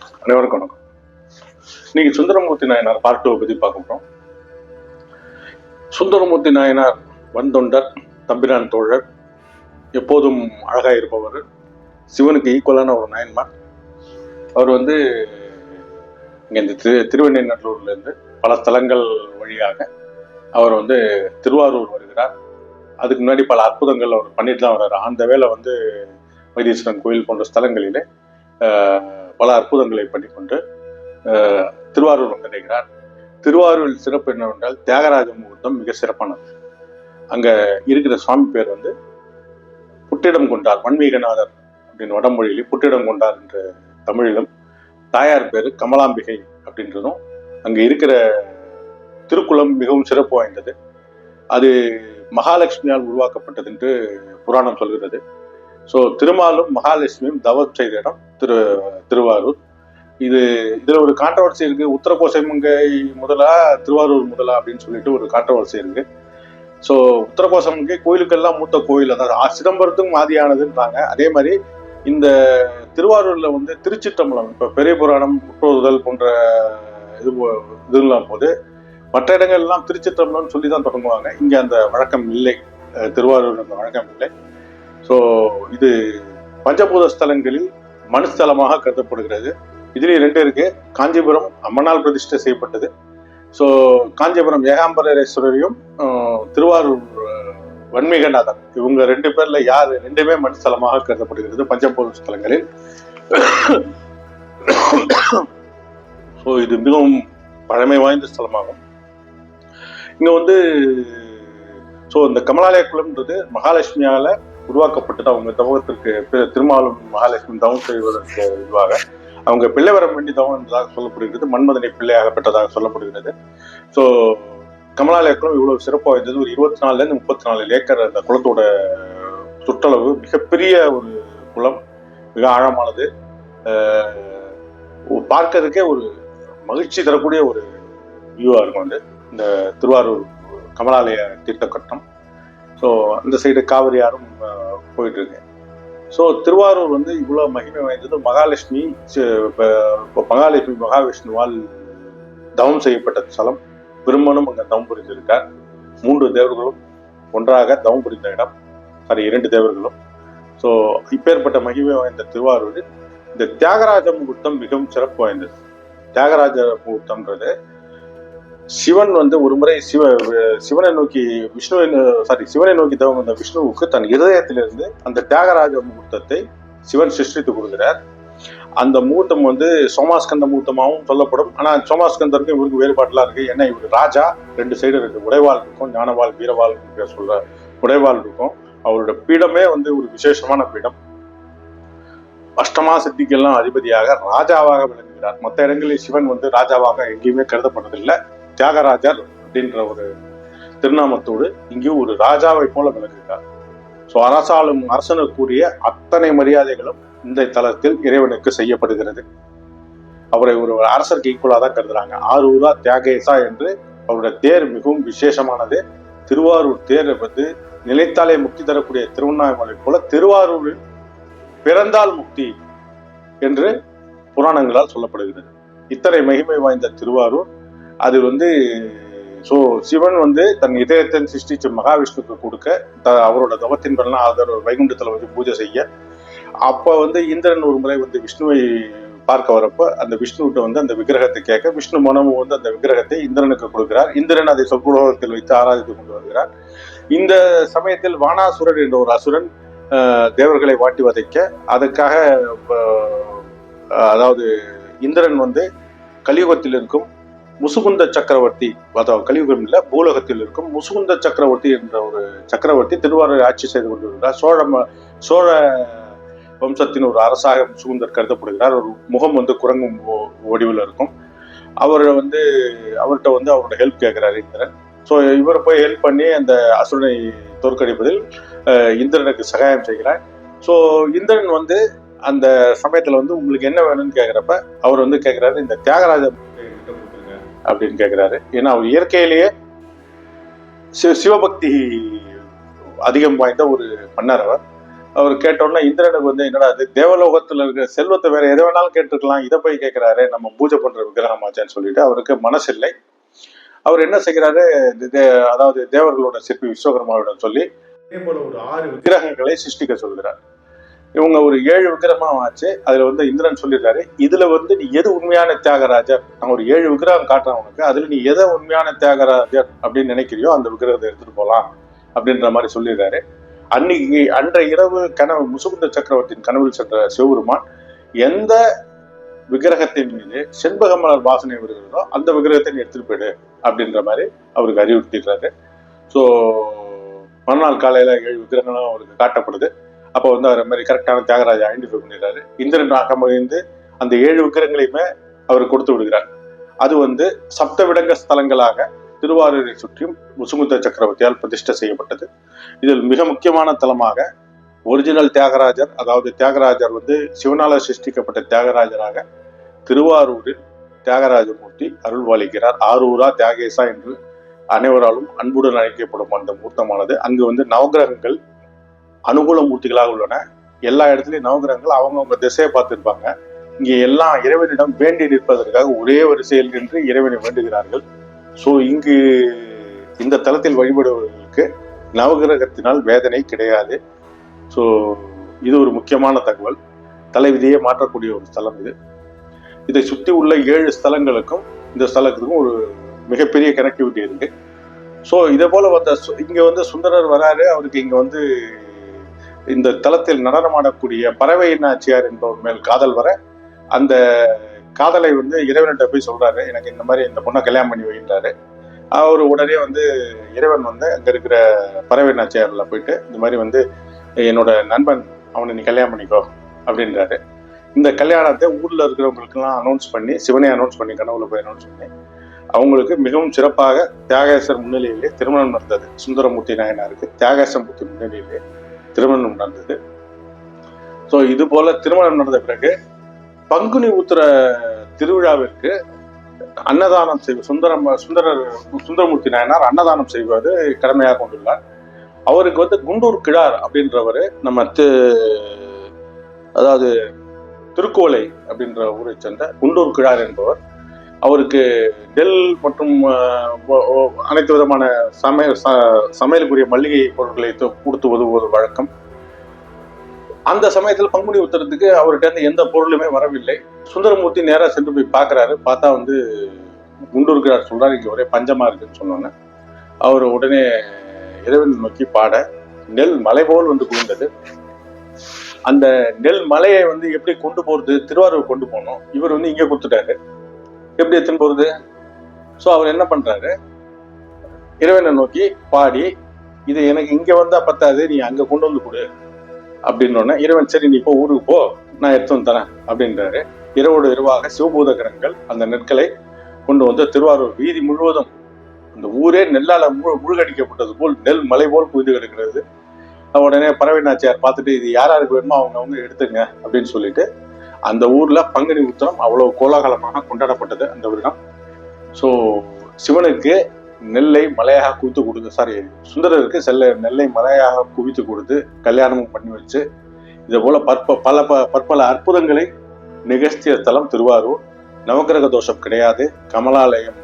அனைவருக்கும் வணக்கம். இன்னைக்கு சுந்தரமூர்த்தி நாயனார் பார்ட் 2 பத்தி பார்க்க போறோம். சுந்தரமூர்த்தி நாயனார் வந்தொண்டர், தம்பிரான் தோழர், எப்போதும் அழகா இருப்பவர், சிவனுக்கு ஈக்குவலான ஒரு நாயன்மார். அவர் இங்க இந்த திருவெண்ணெய்நல்லூர்ல இருந்து பல ஸ்தலங்கள் வழியாக அவர் திருவாரூர் வருகிறார். அதுக்கு முன்னாடி பல அற்புதங்கள் அவர் பண்ணிட்டு தான் வர்றாரு. அந்த வேளை வைத்தீஸ்வரன் கோயில் போன்ற ஸ்தலங்களிலே பல அற்புதங்களை பண்ணிக்கொண்டு திருவாரூர் வந்தடைகிறார். திருவாரூரில் சிறப்பு என்னவென்றால் தியாகராஜ முகூர்த்தம் மிக சிறப்பானது. அங்க இருக்கிற சுவாமி பேர் புட்டிடம் கொண்டார், வன்மீகநாதர் அப்படின்னு வடமொழியிலே புட்டிடம் கொண்டார் என்ற தமிழிலும், தாயார் பேரு கமலாம்பிகை அப்படின்றதும், அங்க இருக்கிற திருக்குளம் மிகவும் சிறப்பு வாய்ந்தது. அது மகாலட்சுமியால் உருவாக்கப்பட்டது என்று புராணம் சொல்கிறது. ஸோ திருமாலும் மகாலட்சுமியும் தவம் செய்த இடம் திருவாரூர். இதுல ஒரு கான்ட்ரவர்சி இருக்கு. உத்தரகோசமங்கை முதலா திருவாரூர் முதலா அப்படின்னு சொல்லிட்டு ஒரு கான்ட்ரவர்சி இருக்கு. ஸோ உத்தரகோசமங்கை கோயிலுக்கெல்லாம் மூத்த கோயில், அதாவது சிதம்பரத்துக்கும் ஆதியானதுன்றாங்க. அதே மாதிரி இந்த திருவாரூர்ல திருச்சிற்றம்பலம், இப்ப பெரிய புராணம், முற்றோதுதல் போன்ற இதெல்லாம் போது மற்ற இடங்கள் எல்லாம் திருச்சிற்றம்பலம் சொல்லிதான் தொடங்குவாங்க. இங்க அந்த வழக்கம் இல்லை, திருவாரூர் அந்த வழக்கம் இல்லை. ஸோ இது பஞ்சபூத ஸ்தலங்களில் மனுஸ்தலமாக கருதப்படுகிறது. இதுலேயும் 2 இருக்கு. காஞ்சிபுரம் அம்மனால் பிரதிஷ்டை செய்யப்பட்டது. ஸோ காஞ்சிபுரம் ஏகாம்பரேஸ்வரரையும் திருவாரூர் வன்மீகநாதர், இவங்க 2 பேர்ல யார் 2மே மனுஸ்தலமாக கருதப்படுகிறது பஞ்சபூத ஸ்தலங்களில். ஸோ இது மிகவும் பழமை வாய்ந்த ஸ்தலமாகும். இங்க ஸோ இந்த கமலாலய குளம்ன்றது மகாலட்சுமியால உருவாக்கப்பட்டது. அவங்க தவத்திற்கு திருமாலும் மகாலட்சுமி தவம் செய்வதற்கு இதுவாக அவங்க பிள்ளை வரம் வேண்டி தவம் என்றதாக சொல்லப்படுகிறது. மன்மதனை பிள்ளையாக பெற்றதாக சொல்லப்படுகிறது. ஸோ கமலாலய குளம் இவ்வளவு சிறப்பு வாய்ந்தது. ஒரு 24 to 34 ஏக்கர் அந்த குளத்தோட சுற்றளவு. மிகப்பெரிய ஒரு குளம், மிக ஆழமானது, பார்க்கறதுக்கே ஒரு மகிழ்ச்சி தரக்கூடிய ஒரு வியூவா இருக்கும் இந்த திருவாரூர் கமலாலய தீர்த்தக்கட்டம். ஸோ அந்த சைடு காவிரி ஆறும் போயிட்டு இருக்கு. ஸோ திருவாரூர் இவ்வளவு மகிமை வாய்ந்தது. மகாலட்சுமி மகாவிஷ்ணுவால் தவம் செய்யப்பட்ட ஸ்தலம். பிரம்மனும் அங்க தவம் புரிந்திருக்கார். 3 தேவர்களும் ஒன்றாக தவம் புரிந்த இடம். 2 தேவர்களும். ஸோ இப்பேற்பட்ட மகிமை வாய்ந்த திருவாரூரில் இந்த தியாகராஜ முகூர்த்தம் மிகவும் சிறப்பு வாய்ந்தது. தியாகராஜ முகூர்த்தம்ன்றது சிவன் ஒரு முறை சிவனை நோக்கி சிவனை நோக்கி தவம் வந்த விஷ்ணுவுக்கு தன் இருதயத்திலிருந்து அந்த தியாகராஜ முகூர்த்தத்தை சிவன் சிருஷ்டித்து கொடுக்கிறார். அந்த முகூர்த்தம் சோமாஸ்கந்த முகூர்த்தமாகவும் சொல்லப்படும். ஆனா சோமாஸ்கந்தருக்கும் இவருக்கு வேறுபாடுலாம் இருக்கு. ஏன்னா இவர் ராஜா, 2 சைடு இருக்கு. உடைவாள் இருக்கும், ஞானவாள், வீரவாள் சொல்ற உடைவாள் இருக்கும். அவரோட பீடமே ஒரு விசேஷமான பீடம். அஷ்டமா சித்திக்கெல்லாம் அதிபதியாக ராஜாவாக விளங்குகிறார். மற்ற இடங்களில் சிவன் ராஜாவாக எங்கேயுமே கருதப்பட்டதில்லை. தியாகராஜர் அப்படின்ற ஒரு திருநாமத்தோடு இங்கேயும் ஒரு ராஜாவை போல விளங்குகிறார். ஸோ அரசனுக்குரிய அத்தனை மரியாதைகளும் இந்த தலத்தில் இறைவனுக்கு செய்யப்படுகிறது. அவரை ஒரு அரசருக்கு ஈக்குவலா தான் கருதுறாங்க. ஆரூரா தியாகேசா என்று அவருடைய தேர் மிகவும் விசேஷமானது. திருவாரூர் தேர் நிலைத்தாலே முக்தி தரக்கூடிய திருவண்ணாமலை போல திருவாரூரில் பிறந்தால் முக்தி என்று புராணங்களால் சொல்லப்படுகிறது. இத்தனை மகிமை வாய்ந்த திருவாரூர். அது சிவன் தன் இதயத்தை சிருஷ்டிச்சு மகாவிஷ்ணுக்கு கொடுக்க, அவரோட தவத்தின் பலனா வைகுண்டத்துல பூஜை செய்ய, அப்ப இந்திரன் ஒரு முறை விஷ்ணுவை பார்க்க வரப்ப அந்த விஷ்ணுவிட்ட அந்த விக்கிரகத்தை கேட்க, விஷ்ணு மனமும் அந்த விக்கிரகத்தை இந்திரனுக்கு கொடுக்கிறார். இந்திரன் அதை சொற்புலோகத்தில் வைத்து ஆராதித்து கொண்டு வருகிறார். இந்த சமயத்தில் வானாசுரர் என்ற ஒரு அசுரன் தேவர்களை வாட்டி வதைக்க, அதுக்காக அதாவது இந்திரன் கலியுகத்தில் இருக்கும் முசுகுந்த சக்கரவர்த்தி, அதாவது கலியுகம் இல்ல, பூலகத்தில் இருக்கும் முசுகுந்த சக்கரவர்த்தி என்ற ஒரு சக்கரவர்த்தி திருவாரூரை ஆட்சி செய்து கொண்டிருக்கிறார். சோழ வம்சத்தின் ஒரு அரசாக முசுகுந்தர் கருதப்படுகிறார். ஒரு முகம் குரங்கும் வடிவில் இருக்கும். அவர் அவர்கிட்ட அவரோட ஹெல்ப் கேட்கிறார் இந்திரன். ஸோ இவர் போய் ஹெல்ப் பண்ணி அந்த அசுரனை தோற்கடிப்பதில் இந்திரனுக்கு சகாயம் செய்கிறார். ஸோ இந்திரன் அந்த சமயத்துல உங்களுக்கு என்ன வேணும்னு கேட்கிறப்ப அவர் கேட்கிறாரு, இந்த தியாகராஜ அப்படின்னு கேட்கிறாரு. ஏன்னா அவர் இயற்கையிலேயே சிவபக்தி அதிகம் வாய்ந்த ஒரு மன்னர் அவர். அவர் கேட்டோன்னா இந்திரனுக்கு வந்து என்னடா அது தேவலோகத்துல இருக்கிற செல்வத்தை வேற எதை வேணாலும் கேட்டுருக்கலாம், இதை போய் கேட்கிறாரு, நம்ம பூஜை பண்ற விக்கிரகமாச்சான்னு சொல்லிட்டு அவருக்கு மனசில்லை. அவர் என்ன செய்கிறாரு, அதாவது தேவர்களோட சிற்பி விஸ்வகர்மாவிடம் சொல்லி இதே போல ஒரு 6 விக்கிரகங்களை சிருஷ்டிக்க சொல்கிறார். இவங்க ஒரு 7 விக்கிரகம் ஆச்சு. அதுல வந்து இந்திரன் சொல்லிடுறாரு, இதுல வந்து நீ எது உண்மையான தியாகராஜர், நான் ஒரு 7 விக்கிரகம் காட்டுறேன் உனக்கு, அதுல நீ எதை உண்மையான தியாகராஜர் அப்படின்னு நினைக்கிறியோ அந்த விக்கிரகத்தை எடுத்துட்டு போலாம் அப்படின்ற மாதிரி சொல்லிடுறாரு. அன்றைய இரவு கனவு முசுகுந்த சக்கரவர்த்தியின் கனவில் சென்ற சிவபெருமான் எந்த விக்கிரகத்தின் மீது செண்பக மலர் வாசனை வருகிறதோ அந்த விக்கிரகத்தை நீ எடுத்துட்டு போயிடு அப்படின்ற மாதிரி அவருக்கு அறிவுறுத்திடுறாரு. ஸோ மறுநாள் காலையில 7 விக்கிரகங்களும் அவருக்கு காட்டப்படுது. அப்போ வந்து அவர் மாதிரி கரெக்டான தியாகராஜா ஐடென்டிஃபை பண்ணிடுறாரு. இந்திரன் அகமகிழ்ந்து அந்த 7 விக்கிரகங்களையுமே அவர் கொடுத்து விடுகிறார். அது வந்து சப்த விடங்க ஸ்தலங்களாக திருவாரூரை சுற்றியும் முசுகுந்த சக்கரவர்த்தியால் பிரதிஷ்டை செய்யப்பட்டது. இதில் மிக முக்கியமான தலமாக ஒரிஜினல் தியாகராஜர், அதாவது தியாகராஜர் வந்து சிவனால சிருஷ்டிக்கப்பட்ட தியாகராஜராக திருவாரூரில் தியாகராஜமூர்த்தி அருள்வாளிக்கிறார். ஆரூரா தியாகேசா என்று அனைவராலும் அன்புடன் அழைக்கப்படும் அந்த மூர்த்தமானது அங்கு வந்து நவகிரகங்கள் அனுகூல மூர்த்திகளாக உள்ளன. எல்லா இடத்துலையும் நவகிரகங்கள் அவங்கவுங்க திசையை பார்த்திருப்பாங்க. இங்கே எல்லாம் இறைவனிடம் வேண்டி நிற்பதற்காக ஒரே வரிசையில் நின்று இறைவனை வேண்டுகிறார்கள். ஸோ இங்கு இந்த தலத்தில் வழிபடுபவர்களுக்கு நவகிரகத்தினால் வேதனை கிடையாது. ஸோ இது ஒரு முக்கியமான தகவல். தலைவிதியை மாற்றக்கூடிய ஒரு ஸ்தலம் இது. இதை சுற்றி உள்ள 7 ஸ்தலங்களுக்கும் இந்த ஸ்தலத்துக்கும் ஒரு மிகப்பெரிய கனெக்டிவிட்டி இருக்கு. ஸோ இதே போல இங்க வந்து சுந்தரர் வராரு. அவருக்கு இங்க வந்து இந்த தலத்தில் நடனமாடக்கூடிய பறவை நாச்சியார் என்பவர் மேல் காதல் வர அந்த காதலை வந்து இறைவன்கிட்ட போய் சொல்றாரு, எனக்கு இந்த மாதிரி இந்த பொண்ணை கல்யாணம் பண்ணி வைக்கிறாரு. அவர் உடனே வந்து இறைவன் வந்து அங்க இருக்கிற பறவை நாச்சியார்ல போயிட்டு இந்த மாதிரி வந்து என்னோட நண்பன் அவனை நீ கல்யாணம் பண்ணிக்கோ அப்படின்றாரு. இந்த கல்யாணத்தை ஊர்ல இருக்கிறவங்களுக்கெல்லாம் அனௌன்ஸ் பண்ணி, சிவனை அனௌன்ஸ் பண்ணி, கனவுல போய் அனௌன்ஸ் பண்ணி அவங்களுக்கு மிகவும் சிறப்பாக தியாகேசர் முன்னிலையிலே திருமணம் நடந்தது. சுந்தரமூர்த்தி நாயனாருக்கு தியாகேசமூர்த்தி முன்னிலையிலே திருமணம் நடந்தது. ஸோ இது போல திருமணம் நடந்த பிறகு பங்குனி உத்திர திருவிழாவிற்கு அன்னதானம் சுந்தரமூர்த்தி நாயனார் அன்னதானம் செய்வது கடமையாக கொண்டுள்ளார். அவருக்கு வந்து குண்டூர் கிழார் அப்படின்றவர் நம்ம அதாவது திருக்கோலை அப்படின்ற ஊரை சேர்ந்த குண்டூர் கிழார் என்பவர், அவருக்கு நெல் மற்றும் அனைத்து விதமான சமையலுக்குரிய மல்லிகை பொருட்களை கொடுத்து உதவுவது வழக்கம். அந்த சமயத்தில் பங்குனி உத்தரத்துக்கு அவர்கிட்ட இருந்து எந்த பொருளுமே வரவில்லை. சுந்தரமூர்த்தி நேராக சென்று போய் பார்க்குறாரு. பார்த்தா வந்து குண்டூர்கிறார் சொல்றாரு, இங்கே ஒரே பஞ்சமா இருக்குன்னு சொன்னோன்னே அவர் உடனே இறைவன் நோக்கி பாட நெல் மலை போல் வந்து குவிந்தது. அந்த நெல் மலையை வந்து எப்படி கொண்டு போறது, திருவாரூர் கொண்டு போனோம், இவர் வந்து இங்கே கொடுத்துட்டாரு, எப்படி எடுத்துன்னு போறது? ஸோ அவர் என்ன பண்றாரு, இறைவனை நோக்கி பாடி இது எனக்கு இங்க வந்தா பத்தாது, நீ அங்க கொண்டு வந்து கொடு அப்படின்னோடனே இறைவன் சரி நீ இப்போ ஊருக்கு போ, நான் எடுத்து வந்து தரேன் அப்படின்றாரு. இரவோடு இரவாக சிவபூத கிரகங்கள் அந்த நெற்களை கொண்டு வந்து திருவாரூர் வீதி முழுவதும் அந்த ஊரே நெல்லால முழுகடிக்கப்பட்டது போல் நெல் மலை போல் குவிந்து கிடக்கிறது. உடனே பறவை நாச்சியார் பார்த்துட்டு இது யாராருக்கு வேணுமோ அவங்க எடுத்துங்க அப்படின்னு சொல்லிட்டு அந்த ஊர்ல பங்குனி உத்திரம் அவ்வளவு கோலாகலமாக கொண்டாடப்பட்டது அந்த வருடம். ஸோ சிவனுக்கு நெல்லை மலையாக குவித்து கொடுத்து, சுந்தரருக்கு நெல்லை மலையாக குவித்து கொடுத்து கல்யாணமும் பண்ணி வச்சு இதே போல பற்பல அற்புதங்களை நிகழ்த்திய தலம் திருவாரூர். நவகிரக தோஷம் கிடையாது. கமலாலயம்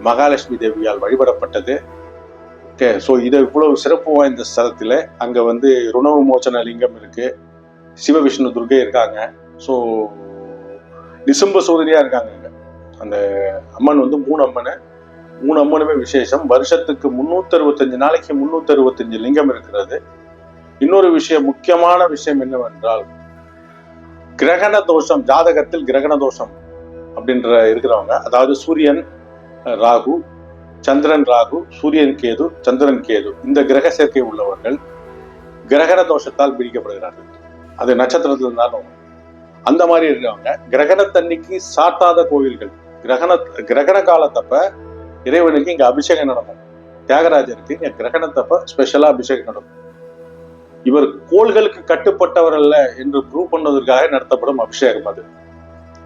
மகாலட்சுமி தேவியால் வழிபடப்பட்டது. ஸோ இது இவ்வளவு சிறப்பு வாய்ந்த ஸ்தலத்துல அங்க வந்து ருணவு மோச்சன லிங்கம் இருக்கு, சிவ விஷ்ணு துர்கை இருக்காங்க. ஸோ நிசும்ப சோதரியா இருக்காங்க. அந்த அம்மன் வந்து 3 அம்மனுமே விசேஷம். வருஷத்துக்கு 365 நாளைக்கு 365 லிங்கம் இருக்கிறது. இன்னொரு விஷயம், முக்கியமான விஷயம் என்னவென்றால் கிரகண தோஷம், ஜாதகத்தில் கிரகண தோஷம் அப்படின்ற இருக்கிறவங்க, அதாவது சூரியன் ராகு, சந்திரன் ராகு, சூரியன் கேது, சந்திரன் கேது, இந்த கிரக சேர்க்கை உள்ளவர்கள் கிரகண தோஷத்தால் பிடிக்கப்படுகிறார்கள். அது நட்சத்திரத்தில் இருந்தாலும் அந்த மாதிரி இருக்கிறவங்க கிரகணத்தன்னைக்கு சாட்டாத கோவில்கள், கிரகண காலத்தப்ப இறைவனுக்கு இங்க அபிஷேகம் நடக்கும். தியாகராஜருக்கு இங்க கிரகணத்தப்ப ஸ்பெஷலா அபிஷேகம் நடக்கும். இவர் கோள்களுக்கு கட்டுப்பட்டவர் அல்ல என்று ப்ரூவ் பண்ணுவதற்காக நடத்தப்படும் அபிஷேகம் அது.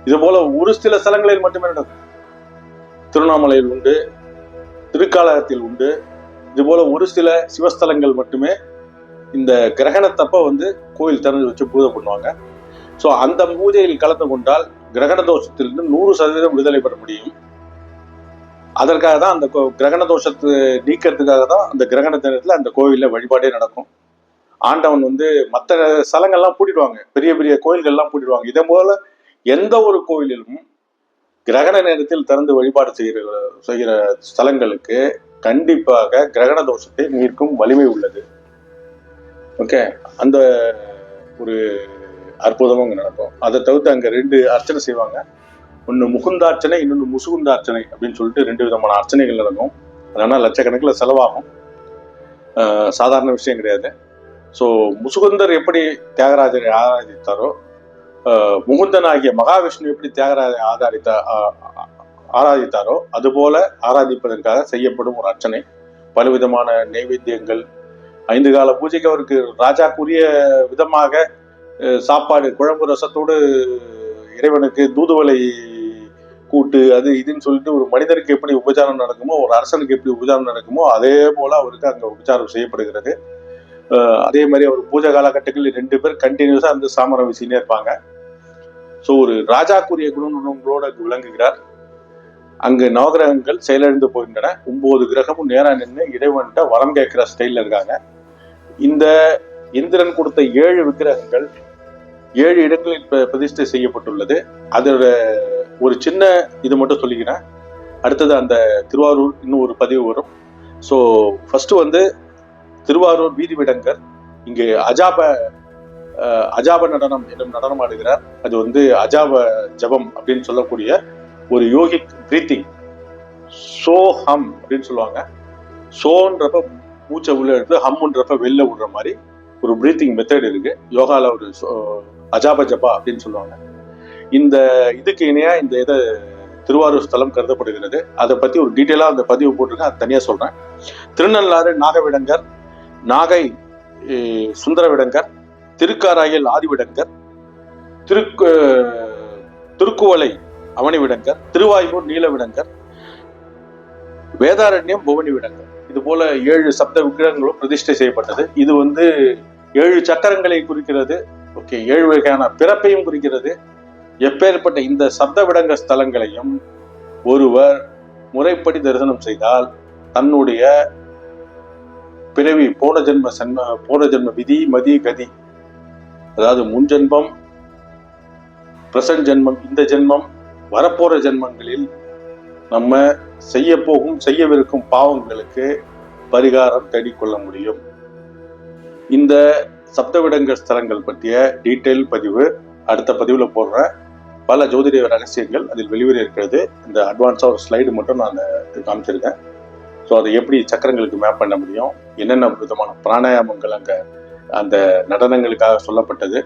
இது போல ஒரு சில ஸ்தலங்களில் மட்டுமே நடக்கும். திருவண்ணாமலையில் உண்டு, திருக்காலத்தில் உண்டு. இது போல ஒரு சில சிவஸ்தலங்கள் மட்டுமே இந்த கிரகணத்தப்ப வந்து கோயில் திறந்து வச்சு பூஜை பண்ணுவாங்க. ஸோ அந்த பூஜையில் கலந்து கொண்டால் கிரகண தோஷத்திலிருந்து 100% விடுதலை பெற முடியும். அதற்காக தான் அந்த கிரகண தோஷத்தை நீக்கிறதுக்காக தான் அந்த கிரகண தினத்துல அந்த கோயில்ல வழிபாடே நடக்கும். ஆண்டவன் வந்து மற்ற ஸ்தலங்கள்லாம் பூட்டிடுவாங்க, பெரிய பெரிய கோயில்கள்லாம் பூட்டிடுவாங்க. இதே போல எந்த ஒரு கோயிலிலும் கிரகண நேரத்தில் திறந்து வழிபாடு செய்கிற ஸ்தலங்களுக்கு கண்டிப்பாக கிரகண தோஷத்தை நீக்கும் வலிமை உள்ளது. ஓகே, அந்த ஒரு அற்புதமும் அங்கே நடக்கும். அதை தவிர்த்து அங்கே 2 அர்ச்சனை செய்வாங்க. ஒன்று முகுந்தார்ச்சனை, இன்னொன்று முசுகுந்தார்ச்சனை அப்படின்னு சொல்லிட்டு 2 விதமான அர்ச்சனைகள் நடக்கும். அதனால் லட்சக்கணக்கில் செலவாகும், சாதாரண விஷயம் கிடையாது. ஸோ முசுகுந்தர் எப்படி தியாகராஜரை ஆராதித்தாரோ, முகுந்தன் ஆகிய மகாவிஷ்ணு எப்படி தியாகராஜரை ஆராதித்தாரோ அதுபோல ஆராதிப்பதற்காக செய்யப்படும் ஒரு அர்ச்சனை. பலவிதமான நைவேத்தியங்கள், 5 கால பூஜைக்கு அவருக்கு ராஜாக்குரிய விதமாக சாப்பாடு, குழம்பு ரசத்தோடு இறைவனுக்கு தூதுவளை கூட்டு அது இதுன்னு சொல்லிட்டு ஒரு மனிதனுக்கு எப்படி உபச்சாரம் நடக்குமோ, ஒரு அரசனுக்கு எப்படி உபச்சாரம் நடக்குமோ அதே போல அவருக்கு அங்கே உபச்சாரம் செய்யப்படுகிறது. அதே மாதிரி அவர் பூஜை காலகட்டங்களில் 2 பேர் கண்டினியூஸா அந்த சாமரம் வீசினே இருப்பாங்க. ஸோ ஒரு ராஜாக்குரிய குணங்களோடு அங்கு விளங்குகிறார். அங்கு நவகிரகங்கள் செயலிழந்து போகின்றன. 9 கிரகமும் நேரா நின்று இறைவன்கிட்ட வரம் கேட்கிற ஸ்டைல்ல இருக்காங்க. இந்த இந்திரன் கொடுத்த 7 விக்கிரகங்கள் 7 இடங்களில் பிரதிஷ்டை செய்யப்பட்டுள்ளது. அதோட ஒரு சின்ன இது மட்டும் சொல்லிக்கிறேன். அடுத்தது அந்த திருவாரூர் இன்னும் ஒரு பதிவு வரும். ஸோ ஃபர்ஸ்ட் வந்து திருவாரூர் வீதி விடங்கர் இங்கு அஜாப நடனம் என்னும் நடனம் ஆடுகிறார். அது வந்து அஜாப ஜபம் அப்படின்னு சொல்லக்கூடிய ஒரு யோகிக் பிரீத்திங். சோ ஹம் அப்படின்னு சொல்லுவாங்க. சோன்றப்ப மூச்சை உள்ள எடுத்து, ஹம்ன்றப்ப வெளில விடுற மாதிரி ஒரு பிரீத்திங் மெத்தட் இருக்கு யோகால. ஒரு அஜாப ஜபா அப்படின்னு சொல்லுவாங்க. இந்த இதுக்கு இணையா இந்த இதை திருவாரூர் ஸ்தலம் கருதப்படுகிறது. அதை பத்தி ஒரு டீட்டெயிலா அந்த பதிவு போட்டிருக்கேன், அது தனியா சொல்றேன். திருநள்ளாறு நாகவிடங்கர், நாகை சுந்தரவிடங்கர், திருக்காராயல் ஆதிவிடங்கர், திருக்குவளை அவனிவிடங்கர், திருவாய்மூர் நீலவிடங்கர், வேதாரண்யம் புவனி விடங்கர். இது போல 7 சப்த விக்கிரகங்களும் பிரதிஷ்டை செய்யப்பட்டது. இது வந்து 7 சக்கரங்களை குறிக்கிறது. ஓகே, 7 வகையான பிறப்பையும் குறிக்கிறது. எப்பேற்பட்ட இந்த சப்த விடங்க ஸ்தலங்களையும் ஒருவர் முறைப்படி தரிசனம் செய்தால் தன்னுடைய பிறவி போன ஜென்ம விதி மதி கதி, அதாவது முன் ஜென்மம், பிரசன்ட் ஜென்மம், இந்த ஜென்மம், வரப்போற ஜென்மங்களில் நம்ம செய்யவிருக்கும் பாவங்களுக்கு பரிகாரம் தேடிக்கொள்ள முடியும். இந்த சப்தவிடங்க ஸ்தலங்கள் பற்றிய டீட்டெயில் பதிவு அடுத்த பதிவுல போடுறேன். பல ஜோதிட ரகசியங்கள் அதில் வெளிவர இருக்கிறது. இந்த அட்வான்ஸா ஒரு ஸ்லைடு மட்டும் நான் காமிச்சிருக்கேன். ஸோ அதை எப்படி சக்கரங்களுக்கு மேப் பண்ண முடியும், என்னென்ன விதமான பிராணாயாமங்கள் அங்கே அந்த நடனங்களுக்காக சொல்லப்பட்டது.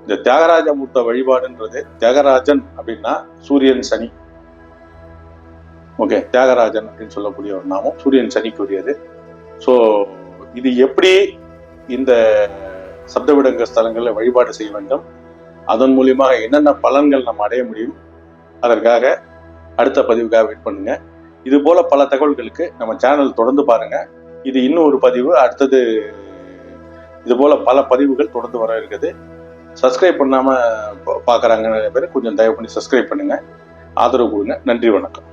இந்த தியாகராஜ மூர்த்த வழிபாடுன்றது, தியாகராஜன் அப்படின்னா சூரியன் சனி. ஓகே, தியாகராஜன் அப்படின்னு சொல்லக்கூடிய ஒரு நாமம் சூரியன் சனிக்குரியது. ஸோ இது எப்படி இந்த சப்தவிடங்க ஸ்தலங்களில் வழிபாடு செய்ய வேண்டும், அதன் மூலியமாக என்னென்ன பலன்கள் நம்ம அடைய முடியும், அதற்காக அடுத்த பதிவுக்காக வெயிட் பண்ணுங்க. இது போல பல தகவல்களுக்கு நம்ம சேனல் தொடர்ந்து பாருங்க. இது இன்னும் ஒரு பதிவு, அடுத்தது இது போல பல பதிவுகள் தொடர்ந்து வர இருக்குது. சப்ஸ்கிரைப் பண்ணாம பாக்குறாங்க நிறைய பேர், கொஞ்சம் தயவு பண்ணி சப்ஸ்கிரைப் பண்ணுங்க, ஆதரவு கொடுங்க. நன்றி, வணக்கம்.